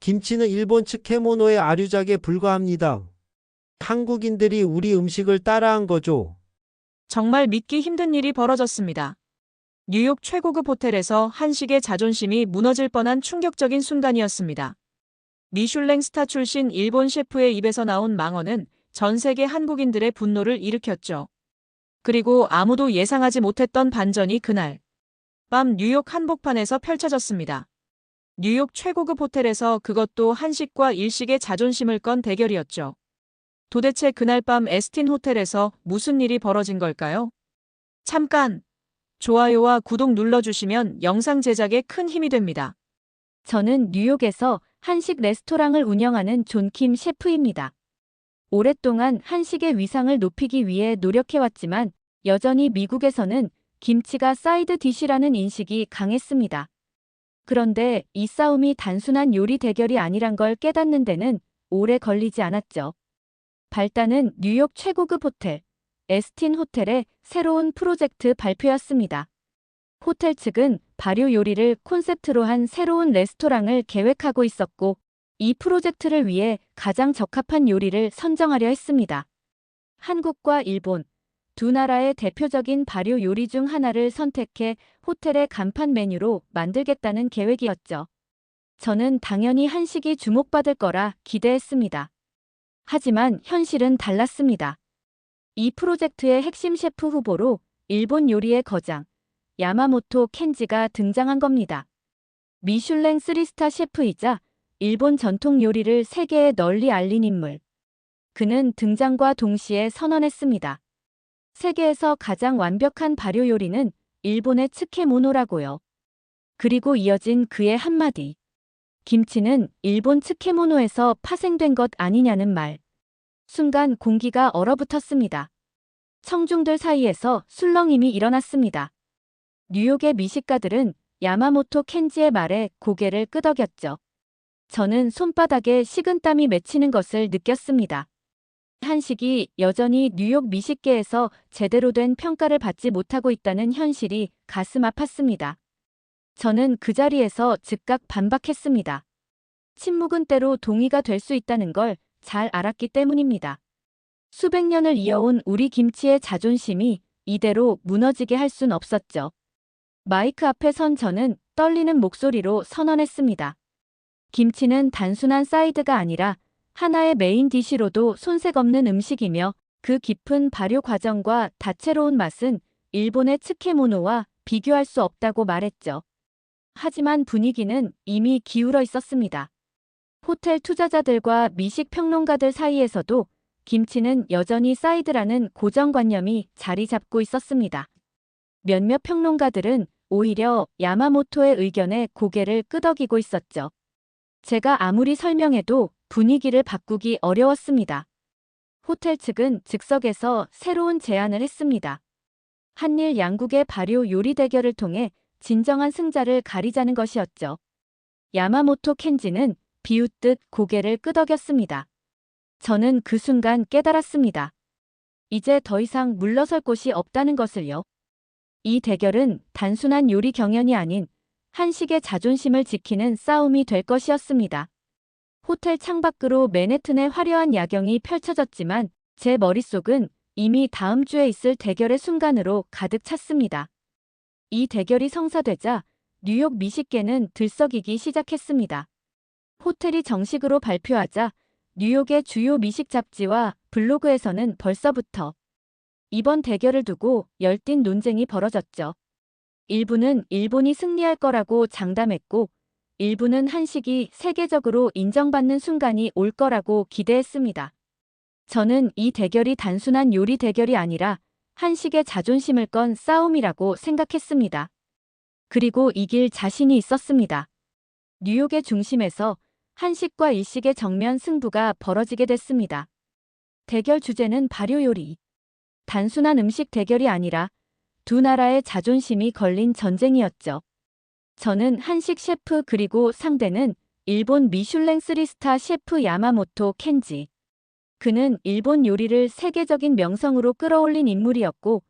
김치는 일본 츠케모노의 아류작에 불과합니다. 한국인들이 우리 음식을 따라한 거죠. 정말 믿기 힘든 일이 벌어졌습니다. 뉴욕 최고급 호텔에서 한식의 자존심이 무너질 뻔한 충격적인 순간이었습니다. 미슐랭 스타 출신 일본 셰프의 입에서 나온 망언은 전 세계 한국인들의 분노를 일으켰죠. 그리고 아무도 예상하지 못했던 반전이 그날 밤 뉴욕 한복판에서 펼쳐졌습니다. 뉴욕 최고급 호텔에서 그것도 한식과 일식의 자존심을 건 대결이었죠. 도대체 그날 밤 에스틴 호텔에서 무슨 일이 벌어진 걸까요? 잠깐! 좋아요와 구독 눌러주시면 영상 제작에 큰 힘이 됩니다. 저는 뉴욕에서 한식 레스토랑을 운영하는 존킴 셰프입니다. 오랫동안 한식의 위상을 높이기 위해 노력해왔지만 여전히 미국에서는 김치가 사이드 디시라는 인식이 강했습니다. 그런데 이 싸움이 단순한 요리 대결이 아니란 걸 깨닫는 데는 오래 걸리지 않았죠. 발단은 뉴욕 최고급 호텔, 에스틴 호텔의 새로운 프로젝트 발표였습니다. 호텔 측은 발효 요리를 콘셉트로 한 새로운 레스토랑을 계획하고 있었고, 이 프로젝트를 위해 가장 적합한 요리를 선정하려 했습니다. 한국과 일본, 두 나라의 대표적인 발효 요리 중 하나를 선택해 호텔의 간판 메뉴로 만들겠다는 계획이었죠. 저는 당연히 한식이 주목받을 거라 기대했습니다. 하지만 현실은 달랐습니다. 이 프로젝트의 핵심 셰프 후보로 일본 요리의 거장, 야마모토 켄지가 등장한 겁니다. 미슐랭 3스타 셰프이자 일본 전통 요리를 세계에 널리 알린 인물. 그는 등장과 동시에 선언했습니다. 세계에서 가장 완벽한 발효 요리는 일본의 츠케모노라고요. 그리고 이어진 그의 한마디. 김치는 일본 츠케모노에서 파생된 것 아니냐는 말. 순간 공기가 얼어붙었습니다. 청중들 사이에서 술렁임이 일어났습니다. 뉴욕의 미식가들은 야마모토 켄지의 말에 고개를 끄덕였죠. 저는 손바닥에 식은땀이 맺히는 것을 느꼈습니다. 한식이 여전히 뉴욕 미식계에서 제대로 된 평가를 받지 못하고 있다는 현실이 가슴 아팠습니다. 저는 그 자리에서 즉각 반박했습니다. 침묵은 때로 동의가 될 수 있다는 걸 잘 알았기 때문입니다. 수백 년을 이어온 우리 김치의 자존심이 이대로 무너지게 할 순 없었죠. 마이크 앞에 선 저는 떨리는 목소리로 선언했습니다. 김치는 단순한 사이드가 아니라 하나의 메인 디시로도 손색 없는 음식이며 그 깊은 발효 과정과 다채로운 맛은 일본의 츠케모노와 비교할 수 없다고 말했죠. 하지만 분위기는 이미 기울어 있었습니다. 호텔 투자자들과 미식 평론가들 사이에서도 김치는 여전히 사이드라는 고정관념이 자리 잡고 있었습니다. 몇몇 평론가들은 오히려 야마모토의 의견에 고개를 끄덕이고 있었죠. 제가 아무리 설명해도 분위기를 바꾸기 어려웠습니다. 호텔 측은 즉석에서 새로운 제안을 했습니다. 한일 양국의 발효 요리 대결을 통해 진정한 승자를 가리자는 것이었죠. 야마모토 켄지는 비웃듯 고개를 끄덕였습니다. 저는 그 순간 깨달았습니다. 이제 더 이상 물러설 곳이 없다는 것을요. 이 대결은 단순한 요리 경연이 아닌 한식의 자존심을 지키는 싸움이 될 것이었습니다. 호텔 창밖으로 맨해튼의 화려한 야경이 펼쳐졌지만 제 머릿속은 이미 다음 주에 있을 대결의 순간으로 가득 찼습니다. 이 대결이 성사되자 뉴욕 미식계는 들썩이기 시작했습니다. 호텔이 정식으로 발표하자 뉴욕의 주요 미식 잡지와 블로그에서는 벌써부터 이번 대결을 두고 열띤 논쟁이 벌어졌죠. 일부는 일본이 승리할 거라고 장담했고, 일부는 한식이 세계적으로 인정받는 순간이 올 거라고 기대했습니다. 저는 이 대결이 단순한 요리 대결이 아니라 한식의 자존심을 건 싸움이라고 생각했습니다. 그리고 이길 자신이 있었습니다. 뉴욕의 중심에서 한식과 일식의 정면 승부가 벌어지게 됐습니다. 대결 주제는 발효 요리. 단순한 음식 대결이 아니라 두 나라의 자존심이 걸린 전쟁이었죠. 저는 한식 셰프 그리고 상대는 일본 미슐랭 3스타 셰프 야마모토 켄지. 그는 일본 요리를 세계적인 명성으로 끌어올린 인물이었고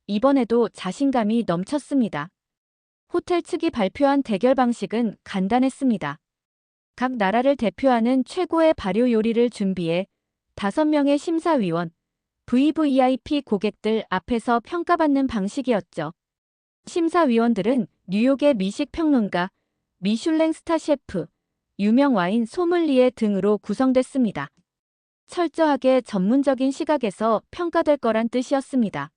이번에도 자신감이 넘쳤습니다. 호텔 측이 발표한 대결 방식은 간단했습니다. 각 나라를 대표하는 최고의 발효 요리를 준비해 5명의 심사위원, VVIP 고객들 앞에서 평가받는 방식이었죠. 심사위원들은 뉴욕의 미식 평론가, 미슐랭 스타 셰프, 유명 와인 소믈리에 등으로 구성됐습니다. 철저하게 전문적인 시각에서 평가될 거란 뜻이었습니다.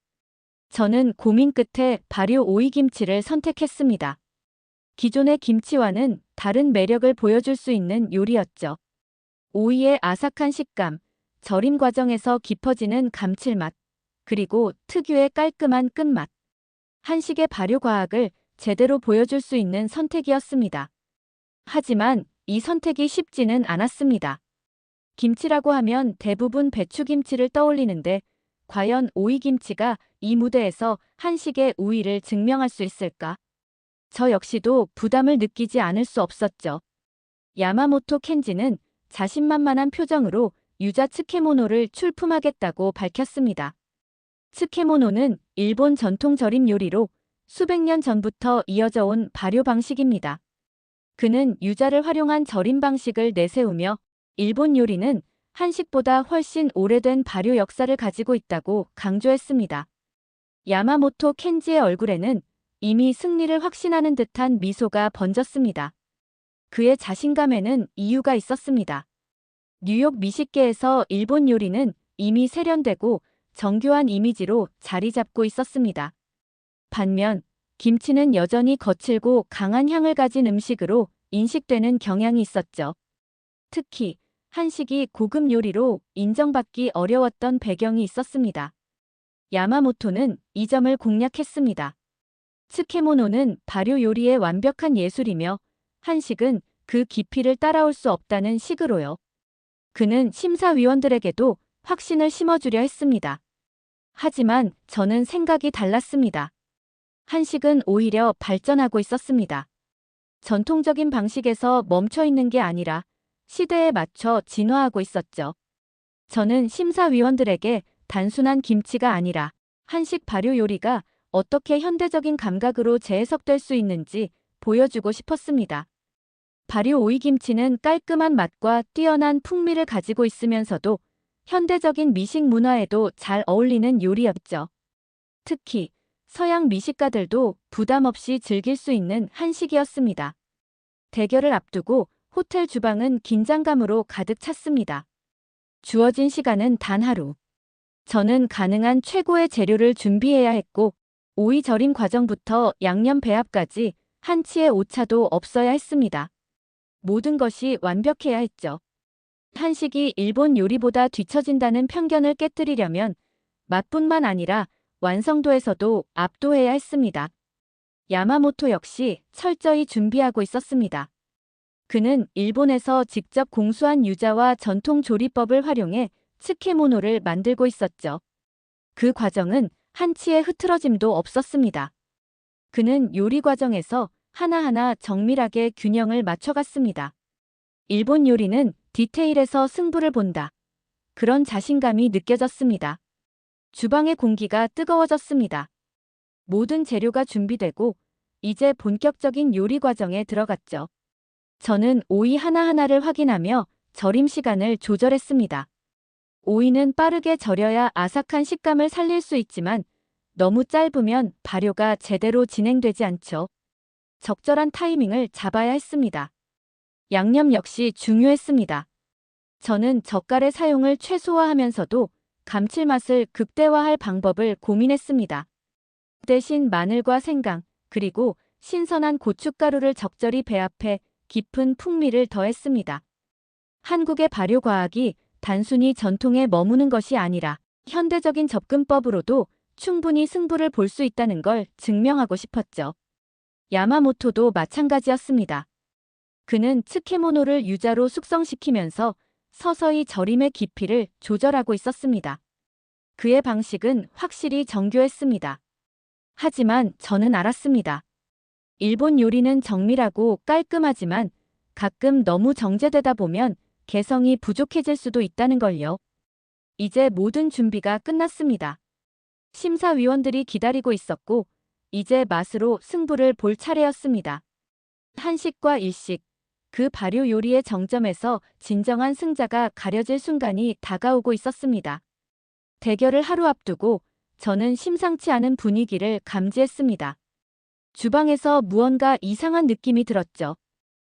저는 고민 끝에 발효 오이김치를 선택했습니다. 기존의 김치와는 다른 매력을 보여줄 수 있는 요리였죠. 오이의 아삭한 식감, 절임 과정에서 깊어지는 감칠맛, 그리고 특유의 깔끔한 끝맛. 한식의 발효 과학을 제대로 보여줄 수 있는 선택이었습니다. 하지만 이 선택이 쉽지는 않았습니다. 김치라고 하면 대부분 배추김치를 떠올리는데 과연 오이김치가 이 무대에서 한식의 우위를 증명할 수 있을까? 저 역시도 부담을 느끼지 않을 수 없었죠. 야마모토 켄지는 자신만만한 표정으로 유자 츠케모노를 출품하겠다고 밝혔습니다. 츠케모노는 일본 전통 절임 요리로 수백 년 전부터 이어져 온 발효 방식입니다. 그는 유자를 활용한 절임 방식을 내세우며 일본 요리는 한식보다 훨씬 오래된 발효 역사를 가지고 있다고 강조했습니다. 야마모토 켄지의 얼굴에는 이미 승리를 확신하는 듯한 미소가 번졌습니다. 그의 자신감에는 이유가 있었습니다. 뉴욕 미식계에서 일본 요리는 이미 세련되고 정교한 이미지로 자리 잡고 있었습니다. 반면 김치는 여전히 거칠고 강한 향을 가진 음식으로 인식되는 경향이 있었죠. 특히 한식이 고급 요리로 인정받기 어려웠던 배경이 있었습니다. 야마모토는 이 점을 공략했습니다. 츠케모노는 발효 요리의 완벽한 예술이며 한식은 그 깊이를 따라올 수 없다는 식으로요. 그는 심사위원들에게도 확신을 심어주려 했습니다. 하지만 저는 생각이 달랐습니다. 한식은 오히려 발전하고 있었습니다. 전통적인 방식에서 멈춰 있는 게 아니라 시대에 맞춰 진화하고 있었죠. 저는 심사위원들에게 단순한 김치가 아니라 한식 발효 요리가 어떻게 현대적인 감각으로 재해석될 수 있는지 보여주고 싶었습니다. 발효 오이김치는 깔끔한 맛과 뛰어난 풍미를 가지고 있으면서도 현대적인 미식 문화에도 잘 어울리는 요리였죠. 특히 서양 미식가들도 부담 없이 즐길 수 있는 한식이었습니다. 대결을 앞두고 호텔 주방은 긴장감으로 가득 찼습니다. 주어진 시간은 단 하루. 저는 가능한 최고의 재료를 준비해야 했고 오이 절임 과정부터 양념 배합까지 한치의 오차도 없어야 했습니다. 모든 것이 완벽해야 했죠. 한식이 일본 요리보다 뒤처진다는 편견을 깨뜨리려면 맛뿐만 아니라 완성도에서도 압도해야 했습니다. 야마모토 역시 철저히 준비하고 있었습니다. 그는 일본에서 직접 공수한 유자와 전통 조리법을 활용해 츠케모노를 만들고 있었죠. 그 과정은 한치의 흐트러짐도 없었습니다. 그는 요리 과정에서 하나하나 정밀하게 균형을 맞춰갔습니다. 일본 요리는 디테일에서 승부를 본다. 그런 자신감이 느껴졌습니다. 주방의 공기가 뜨거워졌습니다. 모든 재료가 준비되고 이제 본격적인 요리 과정에 들어갔죠. 저는 오이 하나하나를 확인하며 절임 시간을 조절했습니다. 오이는 빠르게 절여야 아삭한 식감을 살릴 수 있지만 너무 짧으면 발효가 제대로 진행되지 않죠. 적절한 타이밍을 잡아야 했습니다. 양념 역시 중요했습니다. 저는 젓갈의 사용을 최소화하면서도 감칠맛을 극대화할 방법을 고민했습니다. 대신 마늘과 생강, 그리고 신선한 고춧가루를 적절히 배합해 깊은 풍미를 더했습니다. 한국의 발효 과학이 단순히 전통에 머무는 것이 아니라 현대적인 접근법으로도 충분히 승부를 볼 수 있다는 걸 증명하고 싶었죠. 야마모토도 마찬가지였습니다. 그는 츠케모노를 유자로 숙성시키면서 서서히 절임의 깊이를 조절하고 있었습니다. 그의 방식은 확실히 정교했습니다. 하지만 저는 알았습니다. 일본 요리는 정밀하고 깔끔하지만 가끔 너무 정제되다 보면 개성이 부족해질 수도 있다는 걸요. 이제 모든 준비가 끝났습니다. 심사위원들이 기다리고 있었고 이제 맛으로 승부를 볼 차례였습니다. 한식과 일식, 그 발효 요리의 정점에서 진정한 승자가 가려질 순간이 다가오고 있었습니다. 대결을 하루 앞두고 저는 심상치 않은 분위기를 감지했습니다. 주방에서 무언가 이상한 느낌이 들었죠.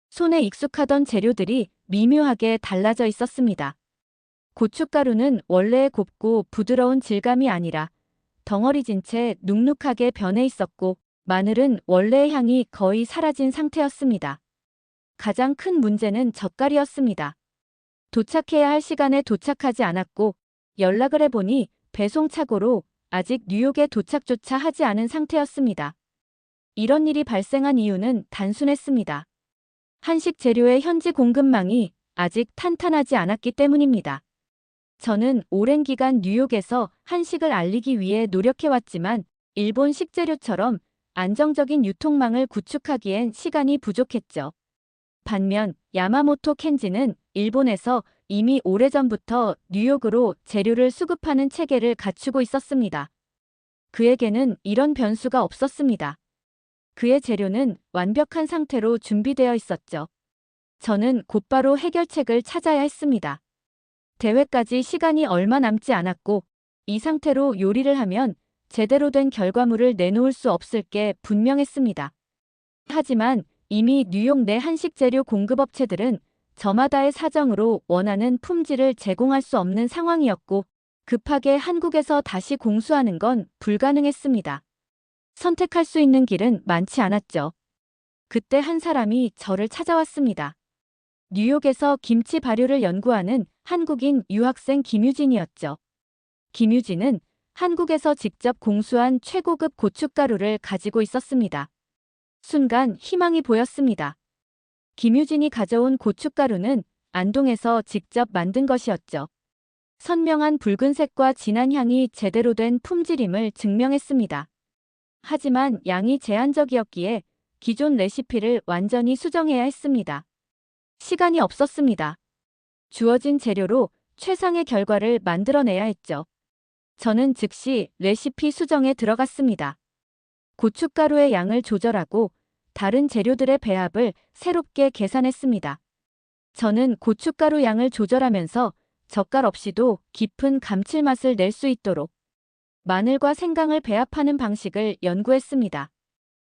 손에 익숙하던 재료들이 미묘하게 달라져 있었습니다. 고춧가루는 원래의 곱고 부드러운 질감이 아니라 덩어리진 채 눅눅하게 변해 있었고, 마늘은 원래의 향이 거의 사라진 상태였습니다. 가장 큰 문제는 젓갈이었습니다. 도착해야 할 시간에 도착하지 않았고, 연락을 해보니 배송착오로 아직 뉴욕에 도착조차 하지 않은 상태였습니다. 이런 일이 발생한 이유는 단순했습니다. 한식 재료의 현지 공급망이 아직 탄탄하지 않았기 때문입니다. 저는 오랜 기간 뉴욕에서 한식을 알리기 위해 노력해왔지만 일본 식재료처럼 안정적인 유통망을 구축하기엔 시간이 부족했죠. 반면 야마모토 켄지는 일본에서 이미 오래전부터 뉴욕으로 재료를 수급하는 체계를 갖추고 있었습니다. 그에게는 이런 변수가 없었습니다. 그의 재료는 완벽한 상태로 준비되어 있었죠. 저는 곧바로 해결책을 찾아야 했습니다. 대회까지 시간이 얼마 남지 않았고, 이 상태로 요리를 하면 제대로 된 결과물을 내놓을 수 없을 게 분명했습니다. 하지만 이미 뉴욕 내 한식 재료 공급업체들은 저마다의 사정으로 원하는 품질을 제공할 수 없는 상황이었고, 급하게 한국에서 다시 공수하는 건 불가능했습니다. 선택할 수 있는 길은 많지 않았죠. 그때 한 사람이 저를 찾아왔습니다. 뉴욕에서 김치 발효를 연구하는 한국인 유학생 김유진이었죠. 김유진은 한국에서 직접 공수한 최고급 고춧가루를 가지고 있었습니다. 순간 희망이 보였습니다. 김유진이 가져온 고춧가루는 안동에서 직접 만든 것이었죠. 선명한 붉은색과 진한 향이 제대로 된 품질임을 증명했습니다. 하지만 양이 제한적이었기에 기존 레시피를 완전히 수정해야 했습니다. 시간이 없었습니다. 주어진 재료로 최상의 결과를 만들어내야 했죠. 저는 즉시 레시피 수정에 들어갔습니다. 고춧가루의 양을 조절하고 다른 재료들의 배합을 새롭게 계산했습니다. 저는 고춧가루 양을 조절하면서 젓갈 없이도 깊은 감칠맛을 낼 수 있도록 마늘과 생강을 배합하는 방식을 연구했습니다.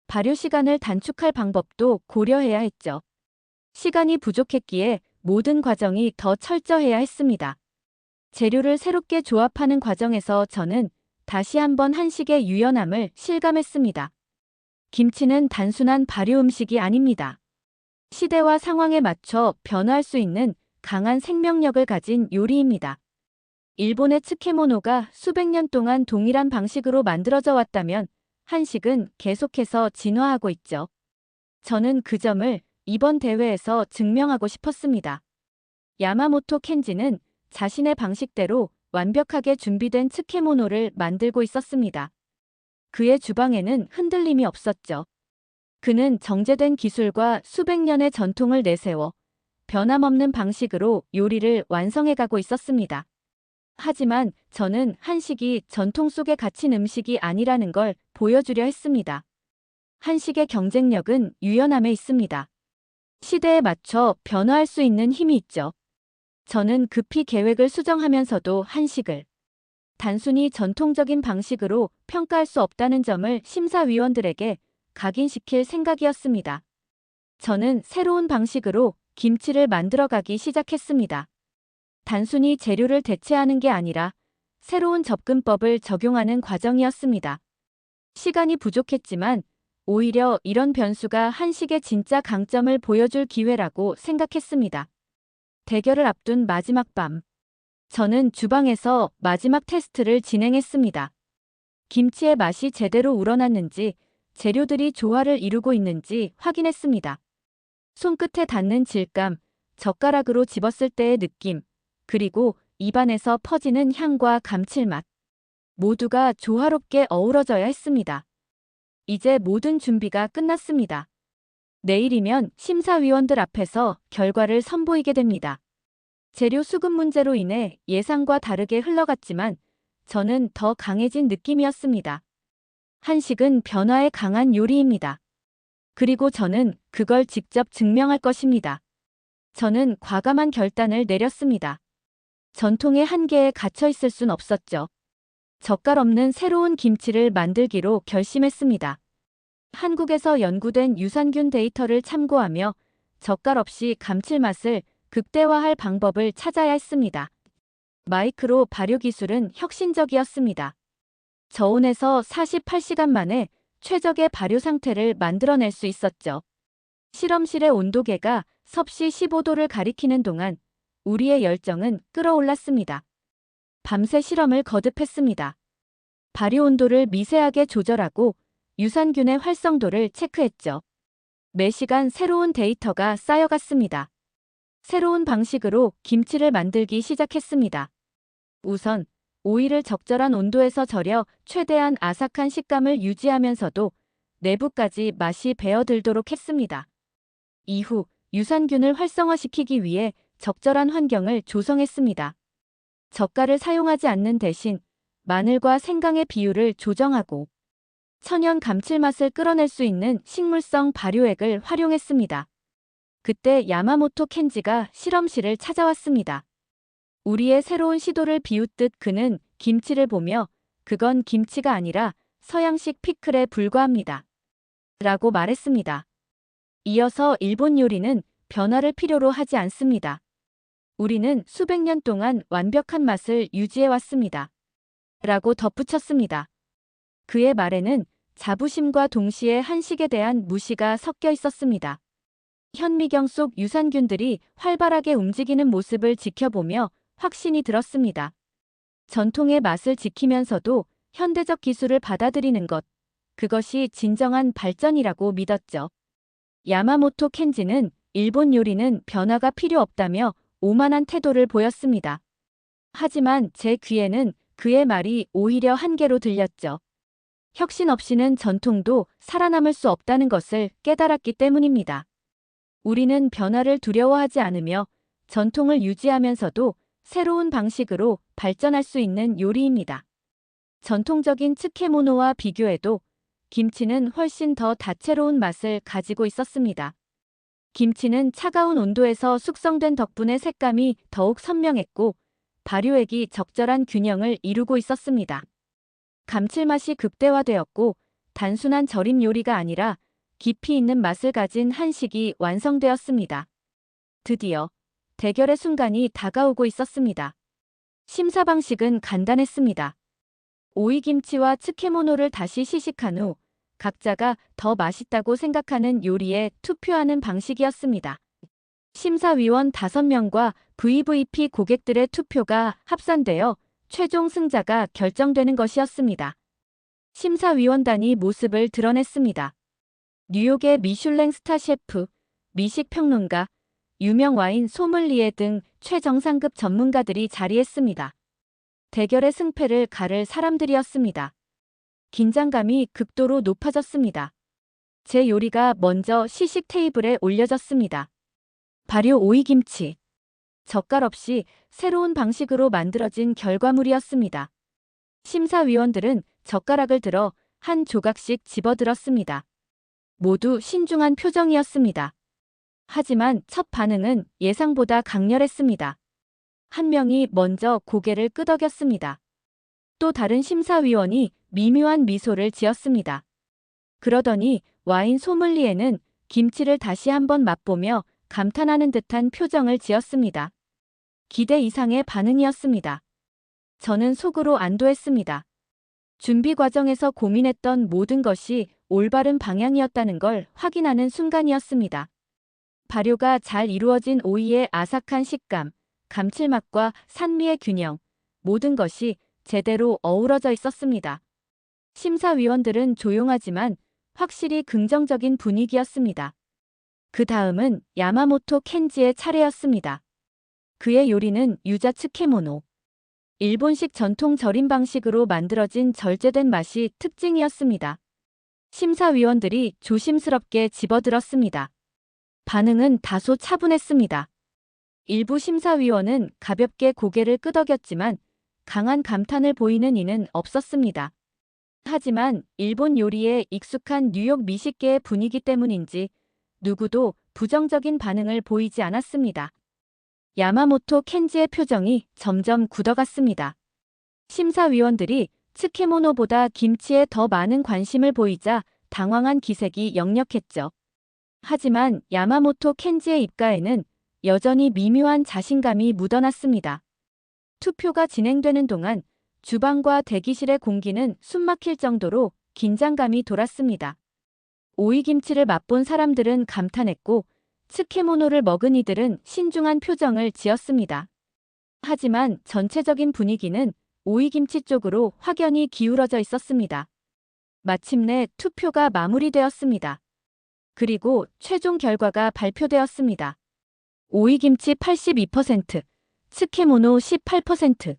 발효 시간을 단축할 방법도 고려해야 했죠. 시간이 부족했기에 모든 과정이 더 철저해야 했습니다. 재료를 새롭게 조합하는 과정에서 저는 다시 한번 한식의 유연함을 실감했습니다. 김치는 단순한 발효 음식이 아닙니다. 시대와 상황에 맞춰 변화할 수 있는 강한 생명력을 가진 요리입니다. 일본의 츠케모노가 수백 년 동안 동일한 방식으로 만들어져 왔다면 한식은 계속해서 진화하고 있죠. 저는 그 점을 이번 대회에서 증명하고 싶었습니다. 야마모토 켄지는 자신의 방식대로 완벽하게 준비된 츠케모노를 만들고 있었습니다. 그의 주방에는 흔들림이 없었죠. 그는 정제된 기술과 수백 년의 전통을 내세워 변함없는 방식으로 요리를 완성해가고 있었습니다. 하지만 저는 한식이 전통 속에 갇힌 음식이 아니라는 걸 보여주려 했습니다. 한식의 경쟁력은 유연함에 있습니다. 시대에 맞춰 변화할 수 있는 힘이 있죠. 저는 급히 계획을 수정하면서도 한식을 단순히 전통적인 방식으로 평가할 수 없다는 점을 심사위원들에게 각인시킬 생각이었습니다. 저는 새로운 방식으로 김치를 만들어가기 시작했습니다. 단순히 재료를 대체하는 게 아니라 새로운 접근법을 적용하는 과정이었습니다. 시간이 부족했지만 오히려 이런 변수가 한식의 진짜 강점을 보여줄 기회라고 생각했습니다. 대결을 앞둔 마지막 밤, 저는 주방에서 마지막 테스트를 진행했습니다. 김치의 맛이 제대로 우러났는지, 재료들이 조화를 이루고 있는지 확인했습니다. 손끝에 닿는 질감, 젓가락으로 집었을 때의 느낌, 그리고 입안에서 퍼지는 향과 감칠맛. 모두가 조화롭게 어우러져야 했습니다. 이제 모든 준비가 끝났습니다. 내일이면 심사위원들 앞에서 결과를 선보이게 됩니다. 재료 수급 문제로 인해 예상과 다르게 흘러갔지만 저는 더 강해진 느낌이었습니다. 한식은 변화에 강한 요리입니다. 그리고 저는 그걸 직접 증명할 것입니다. 저는 과감한 결단을 내렸습니다. 전통의 한계에 갇혀 있을 순 없었죠. 젓갈 없는 새로운 김치를 만들기로 결심했습니다. 한국에서 연구된 유산균 데이터를 참고하며 젓갈 없이 감칠맛을 극대화할 방법을 찾아야 했습니다. 마이크로 발효 기술은 혁신적이었습니다. 저온에서 48시간 만에 최적의 발효 상태를 만들어낼 수 있었죠. 실험실의 온도계가 섭씨 15도를 가리키는 동안 우리의 열정은 끌어올랐습니다. 밤새 실험을 거듭했습니다. 발효 온도를 미세하게 조절하고 유산균의 활성도를 체크했죠. 매시간 새로운 데이터가 쌓여갔습니다. 새로운 방식으로 김치를 만들기 시작했습니다. 우선 오이를 적절한 온도에서 절여 최대한 아삭한 식감을 유지하면서도 내부까지 맛이 배어들도록 했습니다. 이후 유산균을 활성화시키기 위해 적절한 환경을 조성했습니다. 젓갈을 사용하지 않는 대신 마늘과 생강의 비율을 조정하고 천연 감칠맛을 끌어낼 수 있는 식물성 발효액을 활용했습니다. 그때 야마모토 켄지가 실험실을 찾아왔습니다. 우리의 새로운 시도를 비웃듯 그는 김치를 보며 그건 김치가 아니라 서양식 피클에 불과합니다. 라고 말했습니다. 이어서 일본 요리는 변화를 필요로 하지 않습니다. 우리는 수백 년 동안 완벽한 맛을 유지해왔습니다. 라고 덧붙였습니다. 그의 말에는 자부심과 동시에 한식에 대한 무시가 섞여 있었습니다. 현미경 속 유산균들이 활발하게 움직이는 모습을 지켜보며 확신이 들었습니다. 전통의 맛을 지키면서도 현대적 기술을 받아들이는 것, 그것이 진정한 발전이라고 믿었죠. 야마모토 켄지는 일본 요리는 변화가 필요 없다며 오만한 태도를 보였습니다. 하지만 제 귀에는 그의 말이 오히려 한계로 들렸죠. 혁신 없이는 전통도 살아남을 수 없다는 것을 깨달았기 때문입니다. 우리는 변화를 두려워하지 않으며 전통을 유지하면서도 새로운 방식으로 발전할 수 있는 요리입니다. 전통적인 츠케모노와 비교해도 김치는 훨씬 더 다채로운 맛을 가지고 있었습니다. 김치는 차가운 온도에서 숙성된 덕분에 색감이 더욱 선명했고 발효액이 적절한 균형을 이루고 있었습니다. 감칠맛이 극대화되었고 단순한 절임 요리가 아니라 깊이 있는 맛을 가진 한식이 완성되었습니다. 드디어 대결의 순간이 다가오고 있었습니다. 심사 방식은 간단했습니다. 오이김치와 츠케모노를 다시 시식한 후 각자가 더 맛있다고 생각하는 요리에 투표하는 방식이었습니다. 심사위원 5명과 VVP 고객들의 투표가 합산되어 최종 승자가 결정되는 것이었습니다. 심사위원단이 모습을 드러냈습니다. 뉴욕의 미슐랭 스타 셰프, 미식평론가, 유명 와인 소믈리에 등 최정상급 전문가들이 자리했습니다. 대결의 승패를 가를 사람들이었습니다. 긴장감이 극도로 높아졌습니다. 제 요리가 먼저 시식 테이블에 올려졌습니다. 발효 오이김치. 젓갈 없이 새로운 방식으로 만들어진 결과물이었습니다. 심사위원들은 젓가락을 들어 한 조각씩 집어들었습니다. 모두 신중한 표정이었습니다. 하지만 첫 반응은 예상보다 강렬했습니다. 한 명이 먼저 고개를 끄덕였습니다. 또 다른 심사위원이 미묘한 미소를 지었습니다. 그러더니 와인 소믈리에는 김치를 다시 한번 맛보며 감탄하는 듯한 표정을 지었습니다. 기대 이상의 반응이었습니다. 저는 속으로 안도했습니다. 준비 과정에서 고민했던 모든 것이 올바른 방향이었다는 걸 확인하는 순간이었습니다. 발효가 잘 이루어진 오이의 아삭한 식감, 감칠맛과 산미의 균형, 모든 것이 제대로 어우러져 있었습니다. 심사위원들은 조용하지만 확실히 긍정적인 분위기였습니다. 그 다음은 야마모토 켄지의 차례였습니다. 그의 요리는 유자 츠케모노. 일본식 전통 절임 방식으로 만들어진 절제된 맛이 특징이었습니다. 심사위원들이 조심스럽게 집어들었습니다. 반응은 다소 차분했습니다. 일부 심사위원은 가볍게 고개를 끄덕였지만 강한 감탄을 보이는 이는 없었습니다. 하지만 일본 요리에 익숙한 뉴욕 미식계의 분위기 때문인지 누구도 부정적인 반응을 보이지 않았습니다. 야마모토 켄지의 표정이 점점 굳어갔습니다. 심사위원들이 츠케모노보다 김치에 더 많은 관심을 보이자 당황한 기색이 역력했죠. 하지만 야마모토 켄지의 입가에는 여전히 미묘한 자신감이 묻어났습니다. 투표가 진행되는 동안 주방과 대기실의 공기는 숨막힐 정도로 긴장감이 돌았습니다. 오이김치를 맛본 사람들은 감탄했고 츠케모노를 먹은 이들은 신중한 표정을 지었습니다. 하지만 전체적인 분위기는 오이김치 쪽으로 확연히 기울어져 있었습니다. 마침내 투표가 마무리되었습니다. 그리고 최종 결과가 발표되었습니다. 오이김치 82%, 츠케모노 18%.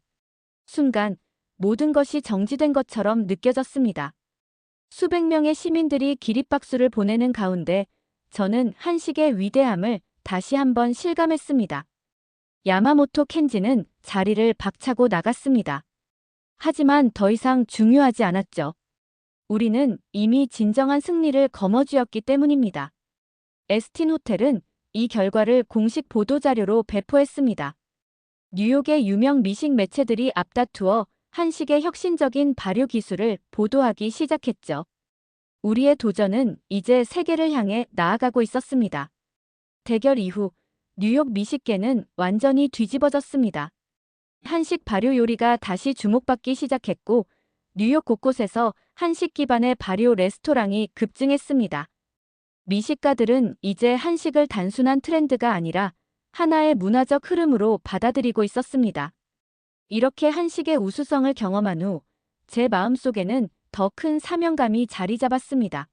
순간 모든 것이 정지된 것처럼 느껴졌습니다. 수백 명의 시민들이 기립박수를 보내는 가운데 저는 한식의 위대함을 다시 한번 실감했습니다. 야마모토 켄지는 자리를 박차고 나갔습니다. 하지만 더 이상 중요하지 않았죠. 우리는 이미 진정한 승리를 거머쥐었기 때문입니다. 에스틴 호텔은 이 결과를 공식 보도자료로 배포했습니다. 뉴욕의 유명 미식 매체들이 앞다투어 한식의 혁신적인 발효 기술을 보도하기 시작했죠. 우리의 도전은 이제 세계를 향해 나아가고 있었습니다. 대결 이후 뉴욕 미식계는 완전히 뒤집어졌습니다. 한식 발효 요리가 다시 주목받기 시작했고 뉴욕 곳곳에서 한식 기반의 발효 레스토랑이 급증했습니다. 미식가들은 이제 한식을 단순한 트렌드가 아니라 하나의 문화적 흐름으로 받아들이고 있었습니다. 이렇게 한식의 우수성을 경험한 후 제 마음속에는 더 큰 사명감이 자리 잡았습니다.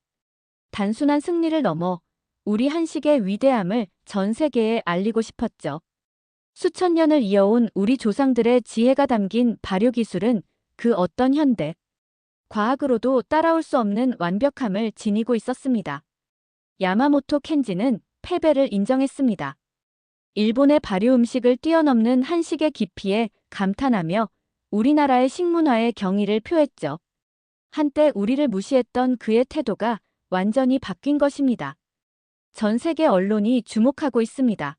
단순한 승리를 넘어 우리 한식의 위대함을 전 세계에 알리고 싶었죠. 수천 년을 이어온 우리 조상들의 지혜가 담긴 발효 기술은 그 어떤 현대 과학으로도 따라올 수 없는 완벽함을 지니고 있었습니다. 야마모토 켄지는 패배를 인정했습니다. 일본의 발효 음식을 뛰어넘는 한식의 깊이에 감탄하며 우리나라의 식문화에 경의를 표했죠. 한때 우리를 무시했던 그의 태도가 완전히 바뀐 것입니다. 전 세계 언론이 주목하고 있습니다.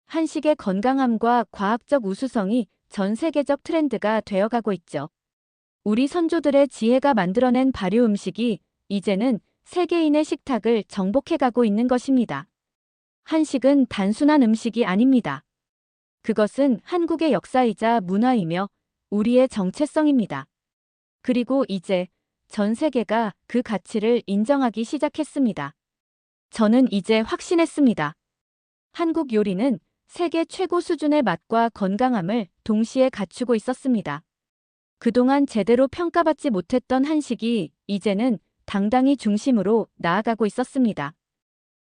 한식의 건강함과 과학적 우수성이 전 세계적 트렌드가 되어가고 있죠. 우리 선조들의 지혜가 만들어낸 발효 음식이 이제는 세계인의 식탁을 정복해가고 있는 것입니다. 한식은 단순한 음식이 아닙니다. 그것은 한국의 역사이자 문화이며 우리의 정체성입니다. 그리고 이제 전 세계가 그 가치를 인정하기 시작했습니다. 저는 이제 확신했습니다. 한국 요리는 세계 최고 수준의 맛과 건강함을 동시에 갖추고 있었습니다. 그동안 제대로 평가받지 못했던 한식이 이제는 당당히 중심으로 나아가고 있었습니다.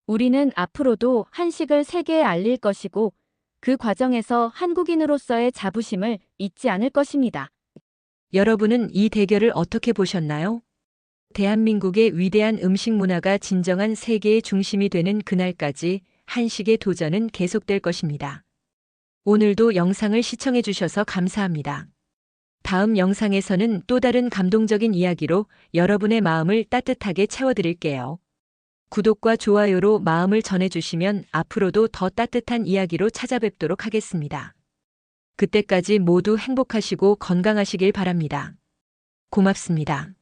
우리는 앞으로도 한식을 세계에 알릴 것이고 그 과정에서 한국인으로서의 자부심을 잊지 않을 것입니다. 여러분은 이 대결을 어떻게 보셨나요? 대한민국의 위대한 음식 문화가 진정한 세계의 중심이 되는 그날까지 한식의 도전은 계속될 것입니다. 오늘도 영상을 시청해 주셔서 감사합니다. 다음 영상에서는 또 다른 감동적인 이야기로 여러분의 마음을 따뜻하게 채워드릴게요. 구독과 좋아요로 마음을 전해주시면 앞으로도 더 따뜻한 이야기로 찾아뵙도록 하겠습니다. 그때까지 모두 행복하시고 건강하시길 바랍니다. 고맙습니다.